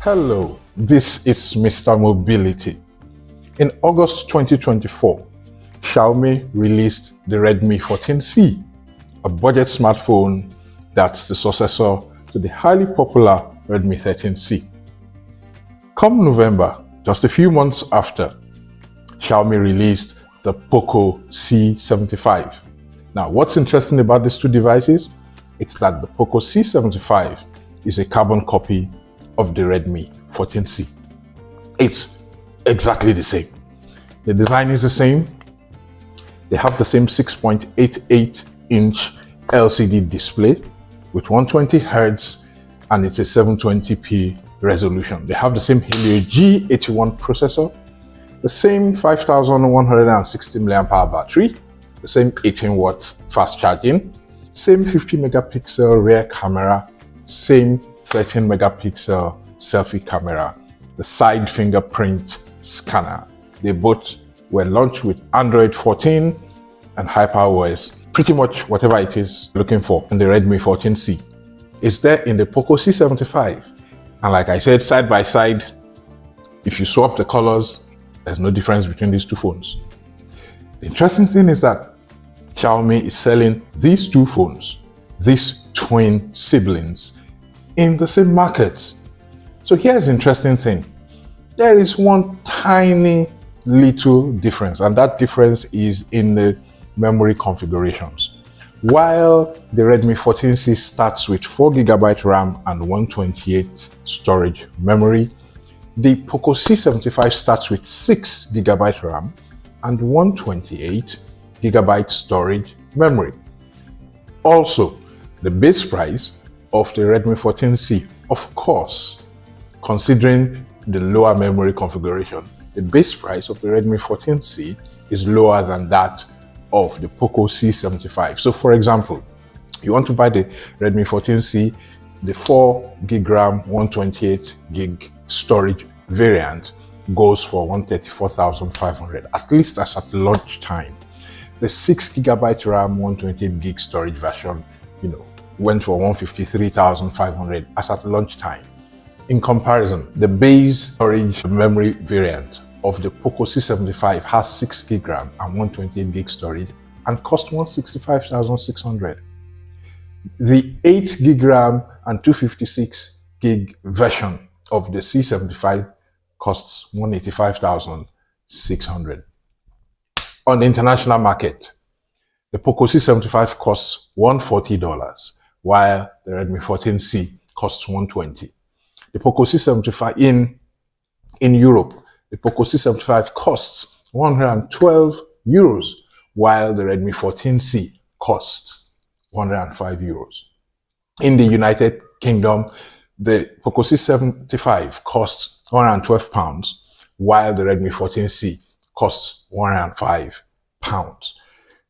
Hello, this is Mr. Mobility. In August 2024, Xiaomi released the Redmi 14C, a budget smartphone that's the successor to the highly popular Redmi 13C. Come November, just a few months after, Xiaomi released the POCO C75. Now, what's interesting about these two devices? It's that the POCO C75 is a carbon copy of the Redmi 14C. It's exactly the same. The design is the same. They have the same 6.88-inch LCD display with 120 Hz and it's a 720p resolution. They have the same Helio G81 processor, the same 5160 mAh battery, the same 18-watt fast charging, same 50 megapixel rear camera, same 13 megapixel selfie camera, the side fingerprint scanner. They both were launched with Android 14 and HyperOS. Pretty much whatever it is looking for in the Redmi 14C is there in the POCO C75. And like I said, side by side, if you swap the colors, there's no difference between these two phones. The interesting thing is that Xiaomi is selling these two phones, these twin siblings, in the same markets. So here's the interesting thing. There is one tiny little difference, and that difference is in the memory configurations. While the Redmi 14C starts with 4GB RAM and 128 storage memory, the POCO C75 starts with 6GB RAM and 128GB storage memory. Also, the base price of the Redmi 14C, of course, considering the lower memory configuration, the base price of the Redmi 14C is lower than that of the POCO C75. So for example, you want to buy the Redmi 14C, the 4GB RAM, 128GB storage variant goes for 134,500, at least as at launch time. The 6GB RAM, 128GB storage version, went for 153,500 as at launch time. In comparison, the base storage memory variant of the POCO C75 has 6GB RAM and 128GB storage and cost 165,600. The 8GB RAM and 256GB version of the C75 costs 185,600. On the international market, the POCO C75 costs $140, while the Redmi 14C costs $120. The POCO C75 in Europe, the POCO C75 costs 112 euros, while the Redmi 14C costs 105 euros. In the United Kingdom, the POCO C75 costs 112 pounds, while the Redmi 14C costs 105 pounds.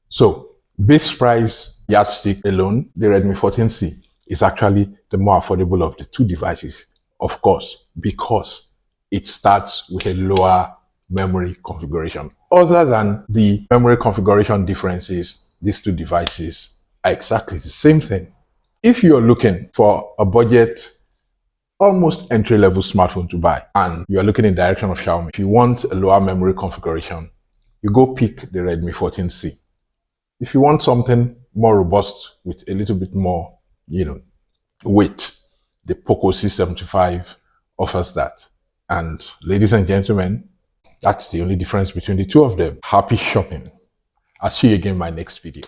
So, base price yardstick alone, the Redmi 14C is actually the more affordable of the two devices, of course, because it starts with a lower memory configuration. Other than the memory configuration differences, these two devices are exactly the same thing. If you're looking for a budget, almost entry-level smartphone to buy, and you're looking in the direction of Xiaomi, if you want a lower memory configuration, you go pick the Redmi 14C. If you want something more robust with a little bit more, weight, the POCO C75 offers that. And ladies and gentlemen, that's the only difference between the two of them. Happy shopping. I'll see you again in my next video.